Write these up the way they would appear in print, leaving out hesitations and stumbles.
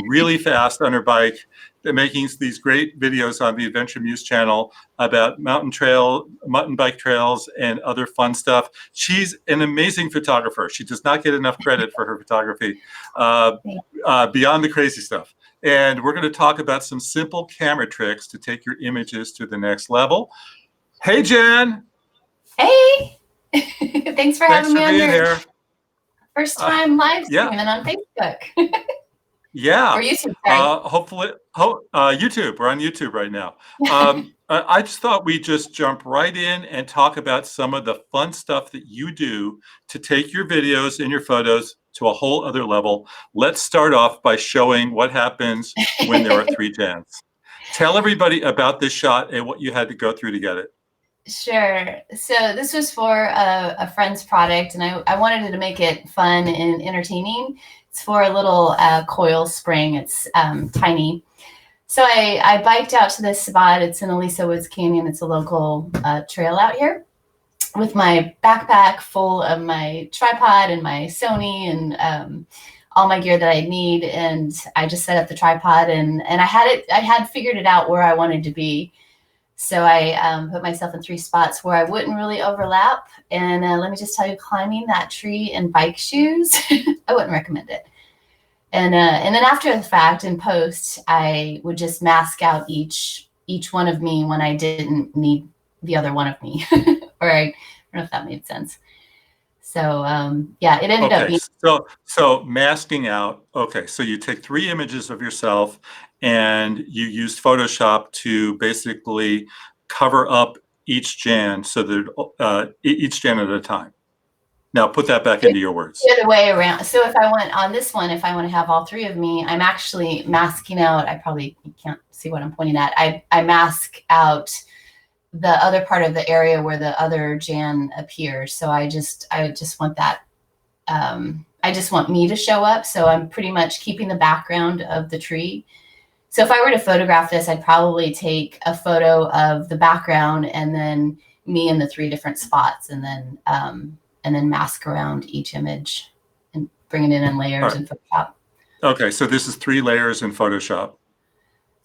really fast on her bike. They're making these great videos on the AdventureMuse channel about mountain bike trails and other fun stuff. She's an amazing photographer. She does not get enough credit for her photography, beyond the crazy stuff. And we're going to talk about some simple camera tricks to take your images to the next level. Hey, Jen. Hey. Thanks for having me on your here. First time live streaming on Facebook. Yeah. Or YouTube, sorry. Hopefully, YouTube. We're on YouTube right now. I just thought we'd just jump right in and talk about some of the fun stuff that you do to take your videos and your photos to a whole other level. Let's start off by showing what happens when there are 3 Jans. Tell everybody about this shot and what you had to go through to get it. Sure. So this was for a friend's product, and I wanted to make it fun and entertaining. It's for a little coil spring. It's tiny. So I biked out to this spot. It's in Aliso Woods Canyon. It's a local trail out here, with my backpack full of my tripod and my Sony and all my gear that I need. And I just set up the tripod, and I had figured it out where I wanted to be. So I put myself in 3 spots where I wouldn't really overlap. And let me just tell you, climbing that tree in bike shoes, I wouldn't recommend it. And then after the fact, in post, I would just mask out each one of me when I didn't need the other one of me. Or I don't know if that made sense. So yeah, it ended up being so masking out. Okay, so you take 3 images of yourself and you used Photoshop to basically cover up each Jan, so that each Jan at a time. Now put that back into your words. The other way around. So if I went on this one, if I want to have all 3 of me, I'm actually masking out. You can't see what I'm pointing at. I mask out the other part of the area where the other Jan appears. So I just want that. I just want me to show up. So I'm pretty much keeping the background of the tree. So if I were to photograph this, I'd probably take a photo of the background and then me in the 3 different spots, and then mask around each image and bring it in layers in Photoshop. Okay, so this is 3 layers in Photoshop.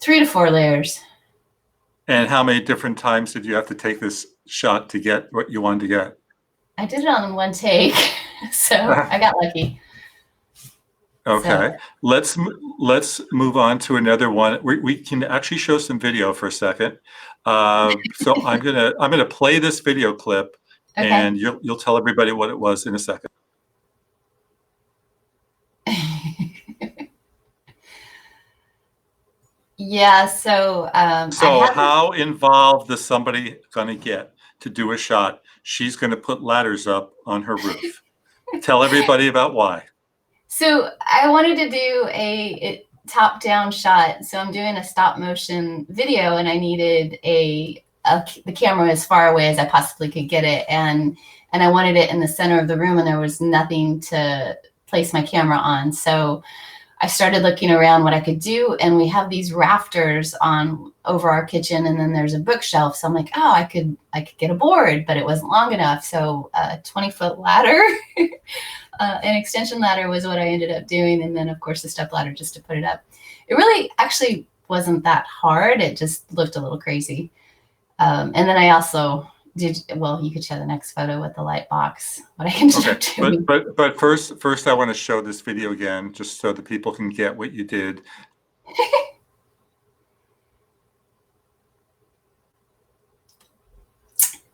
3 to 4 layers. And how many different times did you have to take this shot to get what you wanted to get? I did it on 1 take, so I got lucky. Okay, let's move on to another one. We can actually show some video for a second. So I'm gonna play this video clip, and you'll tell everybody what it was in a second. Yeah. So how involved is somebody gonna get to do a shot? She's gonna put ladders up on her roof. Tell everybody about why. So I wanted to do a top-down shot. So I'm doing a stop-motion video, and I needed the camera as far away as I possibly could get it, and I wanted it in the center of the room, and there was nothing to place my camera on. So I started looking around what I could do, and we have these rafters over our kitchen, and then there's a bookshelf. So I'm like, oh, I could get a board, but it wasn't long enough. So a 20-foot ladder, an extension ladder was what I ended up doing, and then of course the step ladder just to put it up. It really actually wasn't that hard. It just looked a little crazy. And then I also you could show the next photo with the light box. What I ended up doing. But first I want to show this video again, just so that people can get what you did.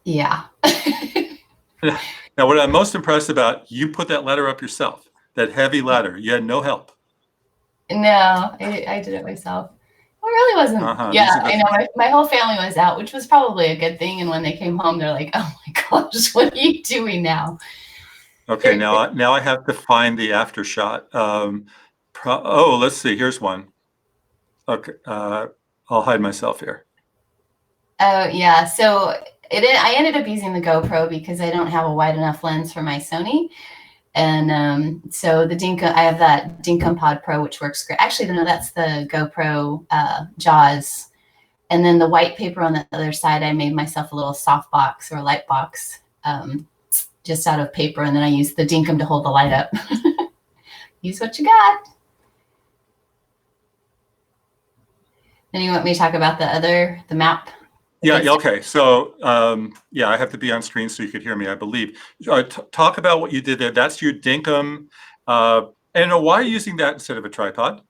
Yeah. Now, what I'm most impressed about, you put that ladder up yourself. That heavy ladder. You had no help. No, I did it myself. Well, it really wasn't. Yeah, I know. My whole family was out, which was probably a good thing. And when they came home, they're like, "Oh my gosh, what are you doing now?" Okay, now I have to find the after shot. Let's see. Here's one. Okay, I'll hide myself here. Oh yeah, so I ended up using the GoPro because I don't have a wide enough lens for my Sony. And so the Dinkum, I have that Dinkum Pod Pro, which works great. Actually, no, that's the GoPro JAWS. And then the white paper on the other side, I made myself a little soft box or a light box just out of paper. And then I used the Dinkum to hold the light up. Use what you got. Then you want me to talk about the map? Yeah, okay. So, yeah, I have to be on screen so you could hear me, I believe. Talk about what you did there. That's your Dinkum. And why are you using that instead of a tripod?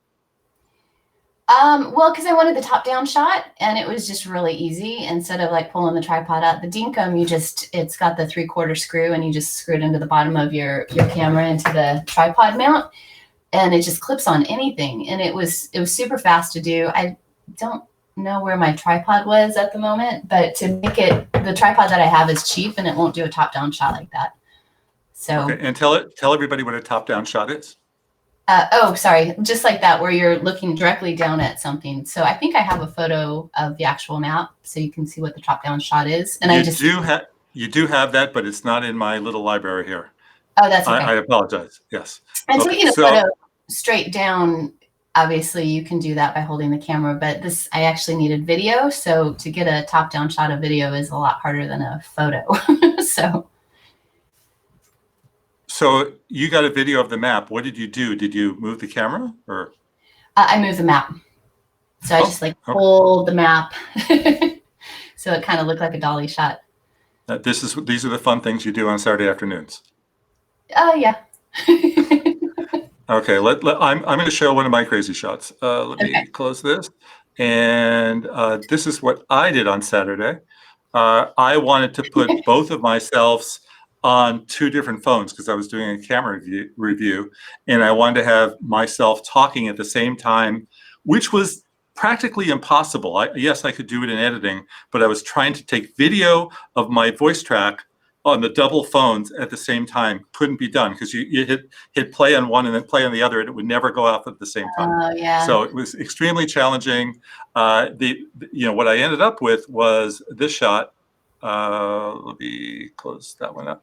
Well, because I wanted the top-down shot, and it was just really easy. Instead of like pulling the tripod out, the Dinkum, it's got the 3/4 screw, and you just screw it into the bottom of your camera into the tripod mount, and it just clips on anything. And it was super fast to do. I don't know where my tripod was at the moment, but to make it, the tripod that I have is cheap, and it won't do a top-down shot like that. So, okay, and tell everybody what a top-down shot is. oh, sorry, just like that, where you're looking directly down at something. So I think I have a photo of the actual map, so you can see what the top-down shot is. And you do have that, but it's not in my little library here. Oh, that's okay. I apologize. Yes. And okay, taking a photo straight down, obviously you can do that by holding the camera, but this, I actually needed video. So to get a top-down shot of video is a lot harder than a photo. So you got a video of the map. What did you do? Did you move the camera, or? I moved the map. So I just pulled the map. So it kind of looked like a dolly shot. These are the fun things you do on Saturday afternoons. Oh, yeah. Okay, I'm going to show one of my crazy shots. Let me close this. And this is what I did on Saturday. I wanted to put both of myselves on 2 different phones because I was doing a camera review, and I wanted to have myself talking at the same time, which was practically impossible. Yes, I could do it in editing, but I was trying to take video of my voice track on the double phones at the same time. Couldn't be done because you hit play on one and then play on the other, and it would never go off at the same time. Oh, yeah. So it was extremely challenging. What I ended up with was this shot. Let me close that one up.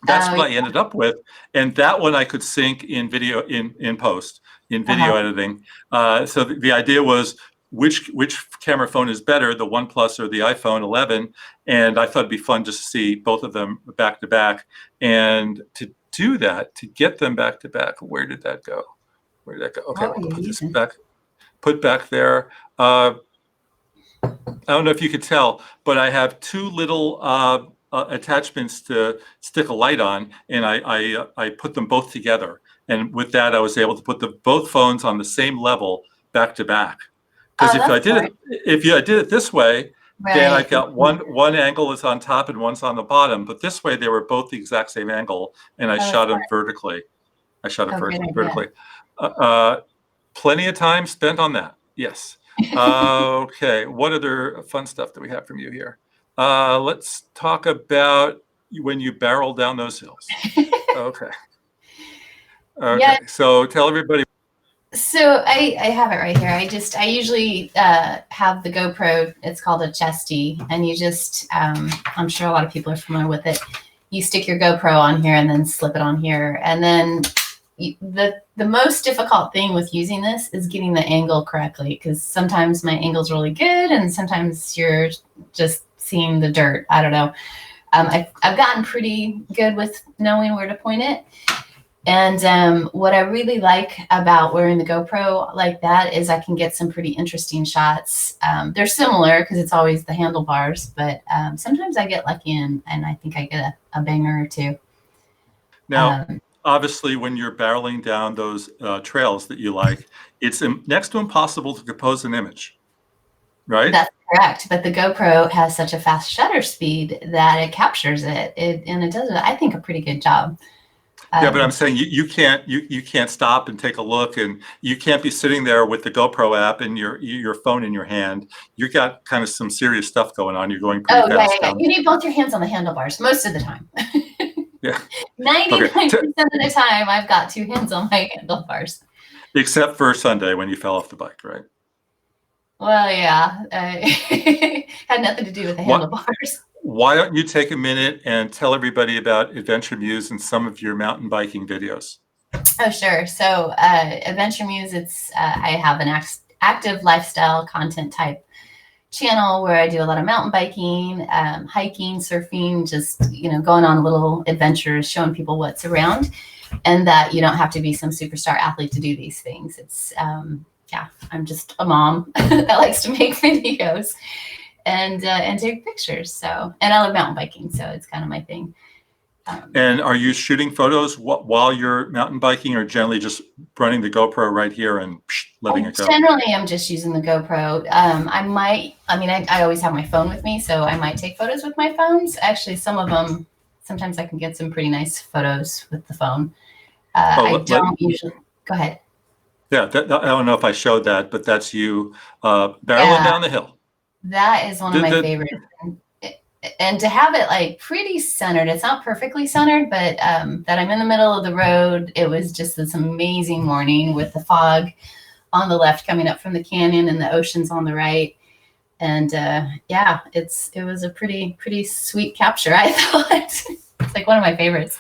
That's what I ended up with, and that one I could sync in video in post in video editing. So the idea was which camera phone is better, the OnePlus or the iPhone 11, and I thought it'd be fun just to see both of them back to back, and to do that, to get them back to back. Where did that go? Okay, I'll put this back there. I don't know if you could tell, but I have 2 little attachments to stick a light on, and I put them both together. And with that, I was able to put both phones on the same level back to back. Because if I did it this way, then I've got one angle is on top and one's on the bottom. But this way, they were both the exact same angle, and I shot them vertically. I shot it vertically. Plenty of time spent on that. Yes. Okay. What other fun stuff do we have from you here? Let's talk about when you barrel down those hills. Okay. Yeah. So tell everybody. So I have it right here. I usually have the GoPro. It's called a chesty, and you just I'm sure a lot of people are familiar with it. You stick your GoPro on here and then slip it on here, and then the most difficult thing with using this is getting the angle correctly, because sometimes my angle's really good and sometimes you're just seeing the dirt. I don't know. I've gotten pretty good with knowing where to point it. And what I really like about wearing the GoPro like that is I can get some pretty interesting shots. They're similar because it's always the handlebars, but sometimes I get lucky and I think I get a banger or 2. Now, obviously, when you're barreling down those trails that you like, it's next to impossible to compose an image, right? That's correct. But the GoPro has such a fast shutter speed that it captures it, and it does, I think, a pretty good job. Yeah, but I'm saying you can't stop and take a look, and you can't be sitting there with the GoPro app and your phone in your hand. You got kind of some serious stuff going on. You're going pretty fast. Yeah. You need both your hands on the handlebars most of the time. Yeah. 99% of the time, I've got 2 hands on my handlebars. Except for Sunday when you fell off the bike, right? Well, yeah, had nothing to do with the handlebars. Why don't you take a minute and tell everybody about AdventureMuse and some of your mountain biking videos? Oh, sure. So AdventureMuse, I have an active lifestyle content type channel where I do a lot of mountain biking, hiking, surfing, just going on little adventures, showing people what's around, and that you don't have to be some superstar athlete to do these things. It's yeah, I'm just a mom that likes to make videos and take pictures. So, and I love mountain biking, so it's kind of my thing. And are you shooting photos while you're mountain biking, or generally just running the GoPro right here and letting it go? Generally, I'm just using the GoPro. I always have my phone with me, so I might take photos with my phones. Actually, some of them, sometimes I can get some pretty nice photos with the phone. I don't usually, go ahead. Yeah, I don't know if I showed that, but that's you barreling down the hill. That is one of my favorites. And to have it like pretty centered, it's not perfectly centered, but that I'm in the middle of the road. It was just this amazing morning with the fog on the left coming up from the canyon and the ocean's on the right. And yeah, it was a pretty sweet capture, I thought. It's like one of my favorites.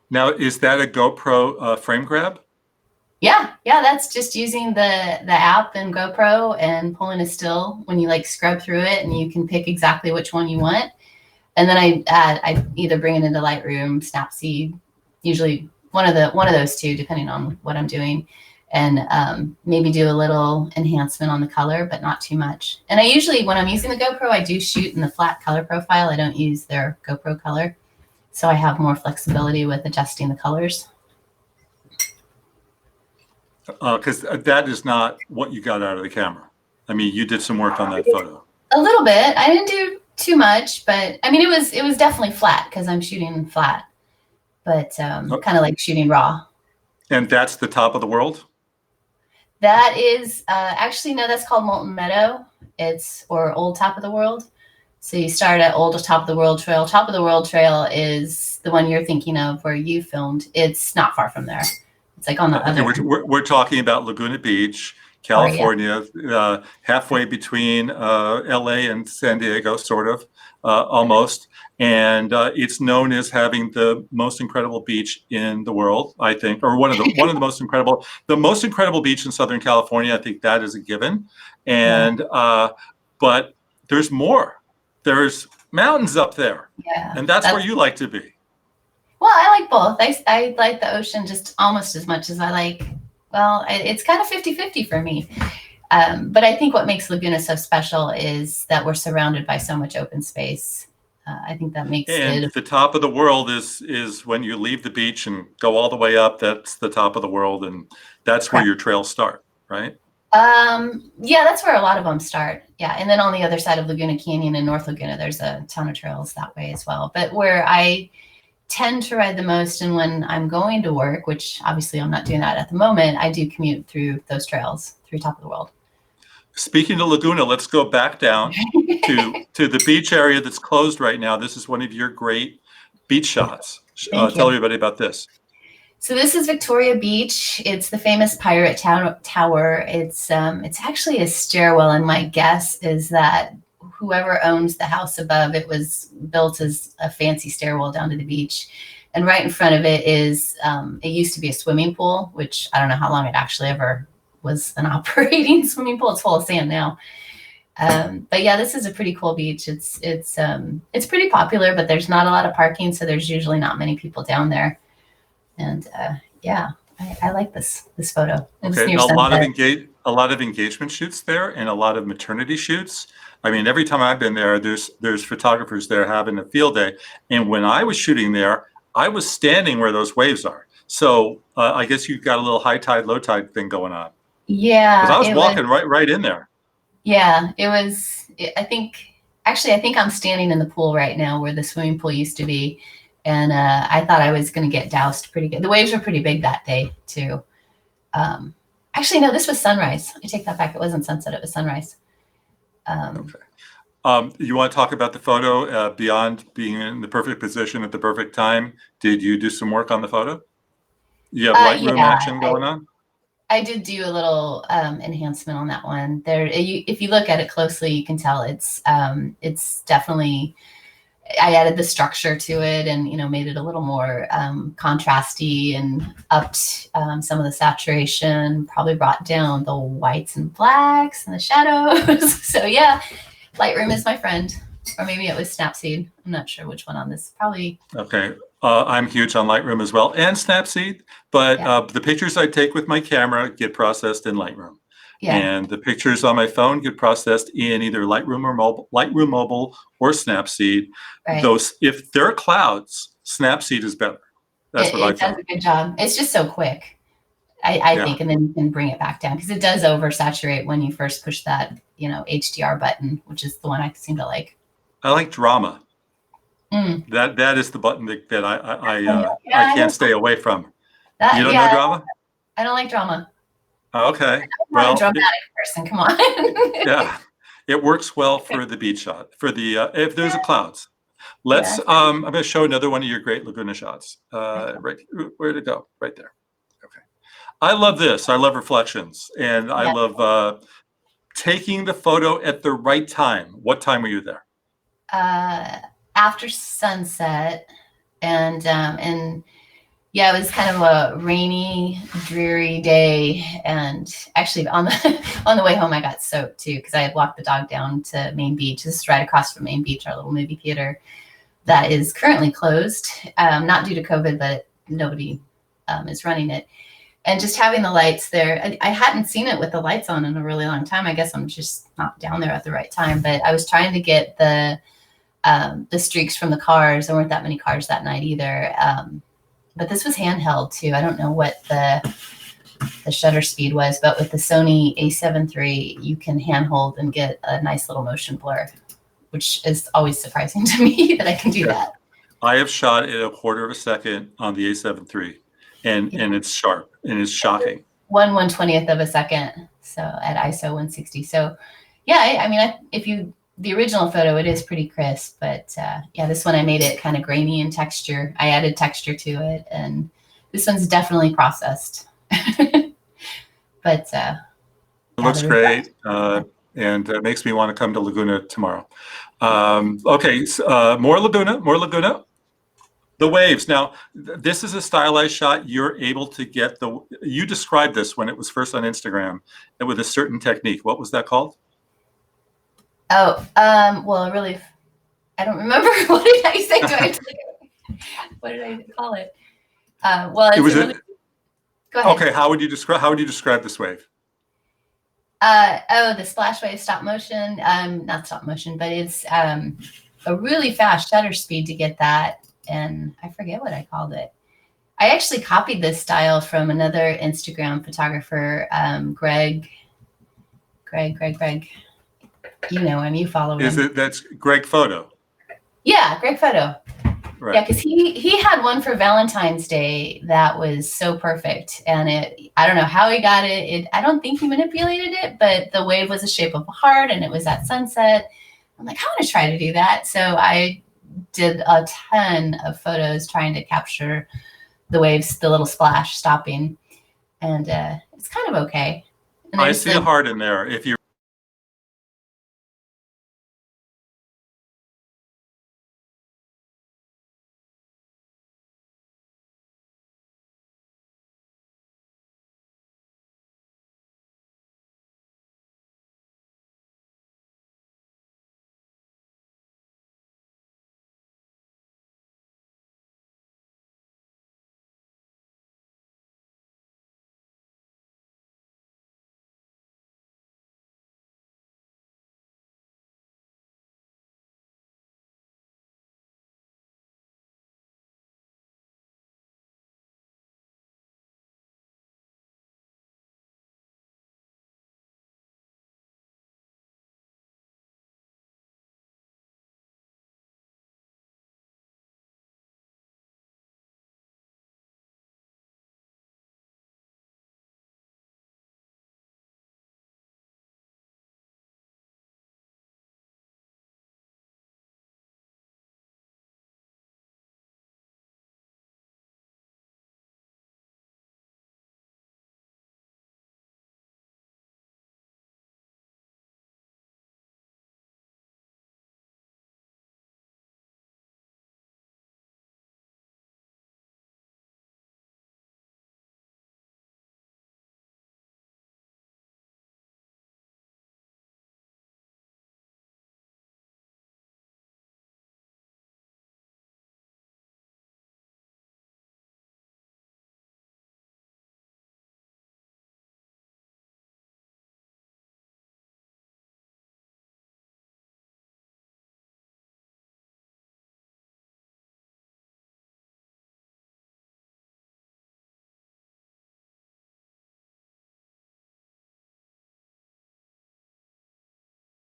Now, is that a GoPro frame grab? Yeah, that's just using the app and GoPro and pulling a still when you like scrub through it, and you can pick exactly which one you want. And then I either bring it into Lightroom, Snapseed, usually one of those two, depending on what I'm doing, and maybe do a little enhancement on the color, but not too much. And I usually, when I'm using the GoPro, I do shoot in the flat color profile. I don't use their GoPro color, so I have more flexibility with adjusting the colors. Because that is not what you got out of the camera. I mean, you did some work on that photo. A little bit. I didn't do too much, but I mean, it was definitely flat because I'm shooting flat, but kind of like shooting raw. And that's the top of the world? That is actually, no, that's called Molten Meadow. Or Old Top of the World. So you start at Old Top of the World Trail. Top of the World Trail is the one you're thinking of where you filmed. It's not far from there. It's like on the other. We're talking about Laguna Beach, California, halfway between LA and San Diego, sort of, almost. And it's known as having the most incredible beach in the world, I think, or one of the most incredible beach in Southern California. I think that is a given. And but there's more. There's mountains up there, and that's where you like to be. Well, I like both. I like the ocean just almost as much as I like, well, it's kind of 50-50 for me. But I think what makes Laguna so special is that we're surrounded by so much open space. I think that makes it. And the top of the world is when you leave the beach and go all the way up, that's the top of the world. And that's where your trails start, right? Yeah, that's where a lot of them start. Yeah. And then on the other side of Laguna Canyon in North Laguna, there's a ton of trails that way as well. But where I tend to ride the most, and when I'm going to work, which obviously I'm not doing that at the moment, I do commute through those trails through Top of the World. Speaking of Laguna, let's go back down to the beach area that's closed right now. This is one of your great beach shots. Tell everybody about this. So this is Victoria Beach. It's the famous Pirate Tower. It's actually a stairwell, and my guess is that whoever owns the house above, it was built as a fancy stairwell down to the beach. And right in front of it is, it used to be a swimming pool, which I don't know how long it actually ever was an operating swimming pool. It's full of sand now. But yeah, this is a pretty cool beach. It's pretty popular, but there's not a lot of parking, so there's usually not many people down there. And yeah, I like this photo. Okay, a lot of engagement shoots there, and a lot of maternity shoots. I mean, every time I've been there, there's photographers there having a field day. And when I was shooting there, I was standing where those waves are. So I guess you've got a little high tide, low tide thing going on. Yeah, because I was walking right in there. Yeah, it was. I think I'm standing in the pool right now where the swimming pool used to be. And I thought I was going to get doused pretty good. The waves were pretty big that day, too. Actually, no, this was sunrise. I take that back. It wasn't sunset. It was sunrise. Okay. You want to talk about the photo beyond being in the perfect position at the perfect time? Did you do some work on the photo? You have Lightroom action going on? I did do a little enhancement on that one. If you look at it closely, you can tell it's definitely. I added the structure to it, and made it a little more contrasty, and upped some of the saturation. Probably brought down the whites and blacks and the shadows. So yeah, Lightroom is my friend, or maybe it was Snapseed. I'm not sure which one on this. Probably. Okay, I'm huge on Lightroom as well, and Snapseed. But the pictures I take with my camera get processed in Lightroom. Yeah. And the pictures on my phone get processed in either Lightroom Mobile or Snapseed. Right. Those, if they're clouds, Snapseed is better. That's what I It does found. a good job. It's just so quick, I think, and then you can bring it back down because it does oversaturate when you first push that, HDR button, which is the one I seem to like. I like drama. Mm. That is the button that I I can't don't stay away from. that. You don't know Yeah, drama? I don't like drama. Okay. I'm not a Well, dramatic person. Come on. yeah, it works well for the beach shot. For the if there's a clouds. Yeah. I'm going to show another one of your great Laguna shots. Right, where to go? Right there. Okay. I love this. I love reflections, and I Yeah. love taking the photo at the right time. What time were you there? After sunset, and yeah, it was kind of a rainy, dreary day, and actually on the way home I got soaked too because I had walked the dog down to Main Beach. This is right across from Main Beach, our little movie theater that is currently closed, not due to COVID, but nobody is running it. And just having the lights there, I hadn't seen it with the lights on in a really long time. I guess I'm just not down there at the right time, but I was trying to get the streaks from the cars. There weren't that many cars that night either. But this was handheld too. I don't know what the shutter speed was, but with the Sony A7 III, you can handhold and get a nice little motion blur, which is always surprising to me that I can do that. I have shot at a quarter of a second on the A7 III, and it's sharp and it's shocking. 1/120th of a second, so at ISO 160. So yeah, I mean, the original photo, it is pretty crisp, but yeah, this one I made it kind of grainy in texture. I added texture to it, and this one's definitely processed. But it looks great, and it makes me want to come to Laguna tomorrow. Okay, more Laguna. The waves. Now, this is a stylized shot. You're able to get you described this when it was first on Instagram, and with a certain technique. What was that called? Oh, well, really, I don't remember. What did I say? What did I call it? Well, it was really, go ahead. Okay. How would you describe this wave? The splash wave stop motion. Not stop motion, but it's a really fast shutter speed to get that. And I forget what I called it. I actually copied this style from another Instagram photographer, Greg. You know him. You follow him. That's Greg Photo? Yeah, Greg Photo. Right. Yeah, because he had one for Valentine's Day that was so perfect, and I don't know how he got it. I don't think he manipulated it, but the wave was the shape of a heart, and it was at sunset. I'm like, I want to try to do that, so I did a ton of photos trying to capture the waves, the little splash stopping, and it's kind of okay. And I see a heart in there. If you